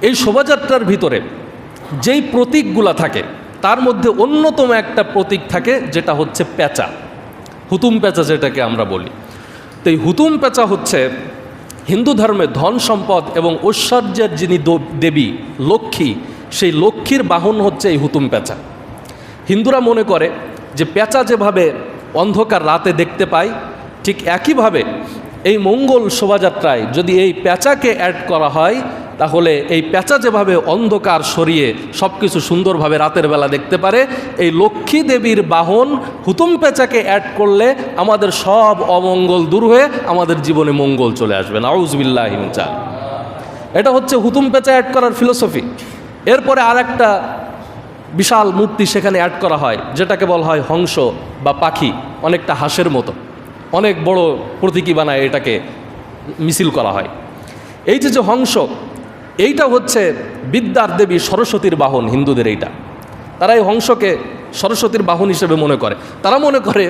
এই শোভাযাত্রার ভিতরে যেই প্রতীকগুলা থাকে তার মধ্যে অন্যতম একটা প্রতীক থাকে, যেটা হচ্ছে পেঁচা, হুতুম পেঁচা যেটাকে আমরা বলি। তো এই হুতুম পেঁচা হচ্ছে হিন্দু ধর্মে ধন সম্পদ এবং ঐশ্বর্যের যিনি দেবী লক্ষ্মী, সেই লক্ষ্মীর বাহন হচ্ছে এই হুতুম পেঁচা। হিন্দুরা মনে করে যে পেঁচা যেভাবে অন্ধকার রাতে দেখতে পায়, ঠিক একইভাবে এই মঙ্গল শোভাযাত্রায় যদি এই পেঁচাকে অ্যাড করা হয়, তাহলে এই পেঁচা যেভাবে অন্ধকার সরিয়ে সব কিছু সুন্দরভাবে রাতের বেলা দেখতে পারে, এই লক্ষ্মী দেবীর বাহন হুতুম পেঁচাকে অ্যাড করলে আমাদের সব অমঙ্গল দূর হয়ে আমাদের জীবনে মঙ্গল চলে আসবে। নাউজুবিল্লাহি মিন যালিক। এটা হচ্ছে হুতুম পেঁচা অ্যাড করার ফিলোসফি। এরপরে আর একটা বিশাল মূর্তি সেখানে অ্যাড করা হয়, যেটাকে বলা হয় হংস বা পাখি, অনেকটা হাঁসের মতো, অনেক বড় প্রতীকী বানায় এটাকে মিছিল করা হয়। এই যে হংস, এইটা হচ্ছে বিদ্যার দেবী সরস্বতীর বাহন হিন্দুদের। এইটা তারা এই হংসকে সরস্বতীর বাহন হিসেবে মনে করে। তারা মনে করে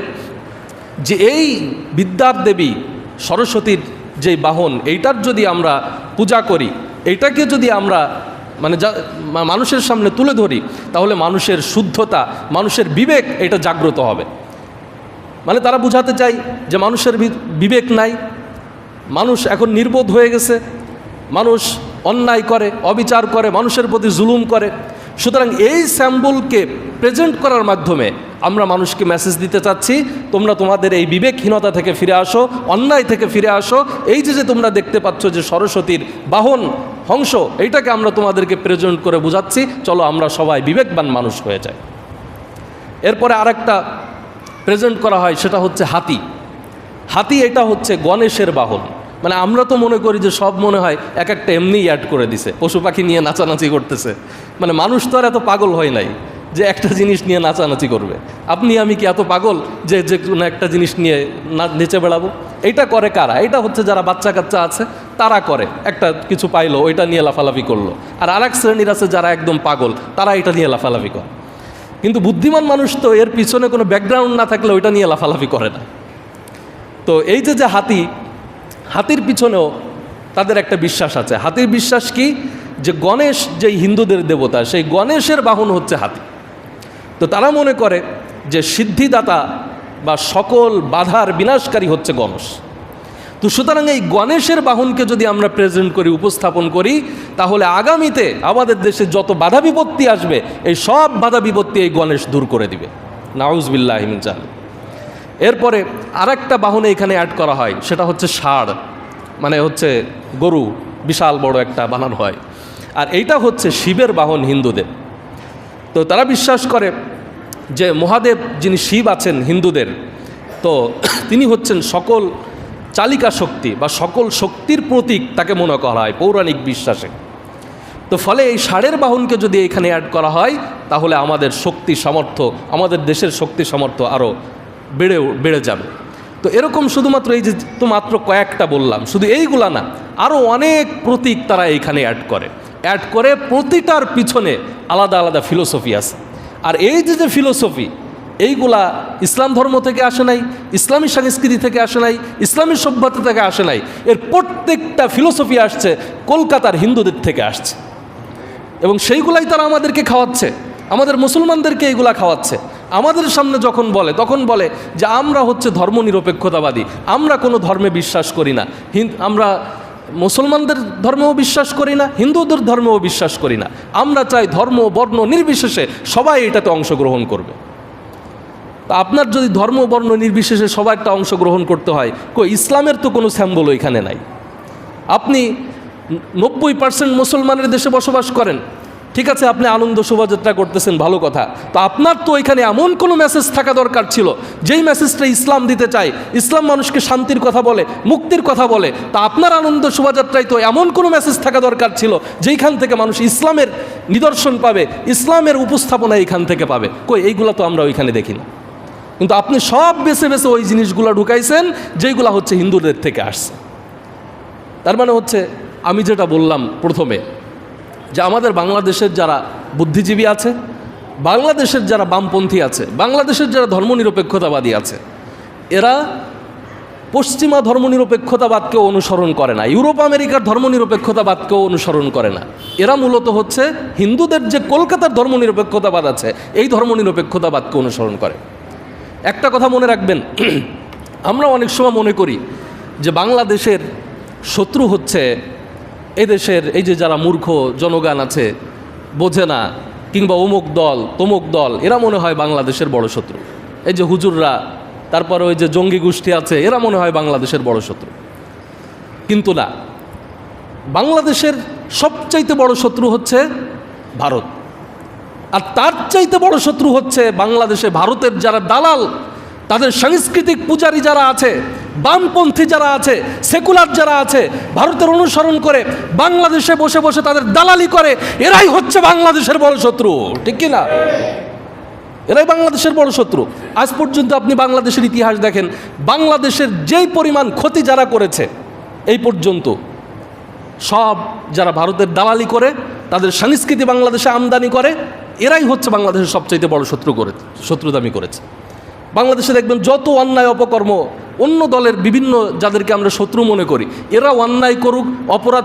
যে এই বিদ্যার দেবী সরস্বতীর যেই বাহন, এইটার যদি আমরা পূজা করি, এইটাকে যদি আমরা মানুষের সামনে তুলে ধরি, তাহলে মানুষের শুদ্ধতা, মানুষের বিবেক এটা জাগ্রত হবে। তারা বুঝাতে চায় যে মানুষের বিবেক নাই, মানুষ এখন নির্বোধ হয়ে গেছে, মানুষ অন্যায় করে, অবিচার করে, মানুষের প্রতি জুলুম করে। সুতরাং এই স্যাম্বলকে প্রেজেন্ট করার মাধ্যমে আমরা মানুষকে মেসেজ দিতে চাচ্ছি, তোমরা তোমাদের এই বিবেকহীনতা থেকে ফিরে আসো, অন্যায় থেকে ফিরে আসো। এই যে তোমরা দেখতে পাচ্ছ যে সরস্বতীর বাহন হংস, এইটাকে আমরা তোমাদেরকে প্রেজেন্ট করে বুঝাচ্ছি, চলো আমরা সবাই বিবেকবান মানুষ হয়ে যাই। এরপরে আরেকটা প্রেজেন্ট করা হয়, সেটা হচ্ছে হাতি। হাতি এটা হচ্ছে গণেশের বাহন। আমরা তো মনে করি যে সব মনে হয় এক একটা এমনিই অ্যাড করে দিছে, পশু পাখি নিয়ে নাচানাচি করতেছে। মানুষ তো আর এত পাগল হয় নাই যে একটা জিনিস নিয়ে নাচানাচি করবে। আপনি আমি কি এত পাগল যে কোনো একটা জিনিস নিয়ে নেচে বেড়াবো? এইটা করে কারা? এটা হচ্ছে যারা বাচ্চা কাচ্চা আছে তারা করে, একটা কিছু পাইলো ওইটা নিয়ে লাফালাফি করলো। আর আরেক শ্রেণীর আছে যারা একদম পাগল, তারা এটা নিয়ে লাফালাফি করে। কিন্তু বুদ্ধিমান মানুষ তো এর পিছনে কোনো ব্যাকগ্রাউন্ড না থাকলে ওইটা নিয়ে লাফালাফি করে না। তো এই যে হাতির পিছনেও তাদের একটা বিশ্বাস আছে। হাতির বিশ্বাস কি? যে গণেশ যেই হিন্দুদের দেবতা, সেই গণেশের বাহন হচ্ছে হাতি। তো তারা মনে করে যে সিদ্ধিদাতা বা সকল বাধার বিনাশকারী হচ্ছে গণেশ। তো সুতরাং এই গণেশের বাহনকে যদি আমরা প্রেজেন্ট করি, উপস্থাপন করি, তাহলে আগামীতে আমাদের দেশে যত বাধা বিপত্তি আসবে, এই সব বাধা বিপত্তি এই গণেশ দূর করে দিবে। নাউজুবিল্লাহি মিন যালিক। এরপরে আরেকটা বাহনে এখানে অ্যাড করা হয়, সেটা হচ্ছে ষাঁড়, হচ্ছে গরু, বিশাল বড় একটা বানানো হয়। আর এইটা হচ্ছে শিবের বাহন হিন্দুদের। তো তারা বিশ্বাস করে যে মহাদেব যিনি শিব আছেন হিন্দুদের, তো তিনি হচ্ছেন সকল চালিকা শক্তি বা সকল শক্তির প্রতীক তাকে মনে করা হয় পৌরাণিক বিশ্বাসে। তো ফলে এই ষাঁড়ের বাহনকে যদি এখানে অ্যাড করা হয়, তাহলে আমাদের শক্তি সামর্থ্য, আমাদের দেশের শক্তি সামর্থ্য আরও বেড়ে যাবে। তো এরকম শুধুমাত্র এই যে তো মাত্র কয়েকটা বললাম, শুধু এইগুলা না, আরও অনেক প্রতীক তারা এইখানে অ্যাড করে প্রতিটার পিছনে আলাদা আলাদা ফিলোসফি আছে। আর এই যে ফিলোসফি, এইগুলা ইসলাম ধর্ম থেকে আসে নাই, ইসলামী সংস্কৃতি থেকে আসে নাই, ইসলামী সভ্যতা থেকে আসে নাই। এর প্রত্যেকটা ফিলোসফি আসছে কলকাতার হিন্দুদের থেকে আসছে, এবং সেইগুলাই তারা আমাদেরকে খাওয়াচ্ছে, আমাদের মুসলমানদেরকে এইগুলা খাওয়াচ্ছে। আমাদের সামনে যখন বলে, তখন বলে যে আমরা হচ্ছে ধর্মনিরপেক্ষতাবাদী, আমরা কোনো ধর্মে বিশ্বাস করি না, আমরা মুসলমানদের ধর্মেও বিশ্বাস করি না, হিন্দুদের ধর্মেও বিশ্বাস করি না, আমরা চাই ধর্ম বর্ণ নির্বিশেষে সবাই এটাতে অংশগ্রহণ করবে। তা আপনার যদি ধর্ম বর্ণ নির্বিশেষে সবাই একটা অংশগ্রহণ করতে হয়, ইসলামের তো কোনো স্যাম্বল ওইখানে নাই। আপনি 90% মুসলমানের দেশে বসবাস করেন, ঠিক আছে, আপনি আনন্দ শোভাযাত্রা করতেছেন, ভালো কথা। তো আপনার তো এখানে এমন কোনো মেসেজ থাকা দরকার ছিল, যেই মেসেজটা ইসলাম দিতে চায়, ইসলাম মানুষকে শান্তির কথা বলে, মুক্তির কথা বলে। তা আপনার আনন্দ শোভাযাত্রায় তো এমন কোনো মেসেজ থাকা দরকার ছিল, যেইখান থেকে মানুষ ইসলামের নিদর্শন পাবে, ইসলামের উপস্থাপনা এইখান থেকে পাবে। এইগুলো তো আমরা ওইখানে দেখি না। কিন্তু আপনি সব বেছে বেছে ওই জিনিসগুলো ঢুকাইছেন, যেইগুলো হচ্ছে হিন্দুদের থেকে আসছে। তার হচ্ছে আমি যেটা বললাম প্রথমে, যে আমাদের বাংলাদেশের যারা বুদ্ধিজীবী আছে, বাংলাদেশের যারা বামপন্থী আছে, বাংলাদেশের যারা ধর্মনিরপেক্ষতাবাদী আছে, এরা পশ্চিমা ধর্মনিরপেক্ষতাবাদকেও অনুসরণ করে না, ইউরোপ আমেরিকার ধর্মনিরপেক্ষতাবাদকেও অনুসরণ করে না। এরা মূলত হচ্ছে হিন্দুদের যে কলকাতার ধর্মনিরপেক্ষতাবাদ আছে এই ধর্মনিরপেক্ষতাবাদকে অনুসরণ করে। একটা কথা মনে রাখবেন, আমরা অনেক সময় মনে করি যে বাংলাদেশের শত্রু হচ্ছে এদেশের এই যে যারা মূর্খ জনগণ আছে, বোঝে না, কিংবা অমুক দল তমুক দল, এরা মনে হয় বাংলাদেশের বড় শত্রু। এই যে হুজুররা, তারপরে ওই যে জঙ্গি গোষ্ঠী আছে, এরা মনে হয় বাংলাদেশের বড় শত্রু। কিন্তু না, বাংলাদেশের সবচাইতে বড় শত্রু হচ্ছে ভারত, আর তার চাইতে বড় শত্রু হচ্ছে বাংলাদেশে ভারতের যারা দালাল, তাদের সাংস্কৃতিক পূজারী যারা আছে, বামপন্থী যারা আছে, সেকুলার যারা আছে, ভারতের অনুসরণ করে বাংলাদেশে বসে বসে তাদের দালালি করে, এরাই হচ্ছে বাংলাদেশের বড় শত্রু। ঠিক কি না? এরাই বাংলাদেশের বড় শত্রু। আজ পর্যন্ত আপনি বাংলাদেশের ইতিহাস দেখেন, বাংলাদেশের যেই পরিমাণ ক্ষতি যারা করেছে এই পর্যন্ত, সব যারা ভারতের দালালি করে, তাদের সংস্কৃতি বাংলাদেশে আমদানি করে, এরাই হচ্ছে বাংলাদেশের সবচাইতে বড় শত্রুদামি করেছে। বাংলাদেশে দেখবেন যত অন্যায় অপকর্ম, অন্য দলের বিভিন্ন যাদেরকে আমরা শত্রু মনে করি, এরা অন্যায় করুক, অপরাধ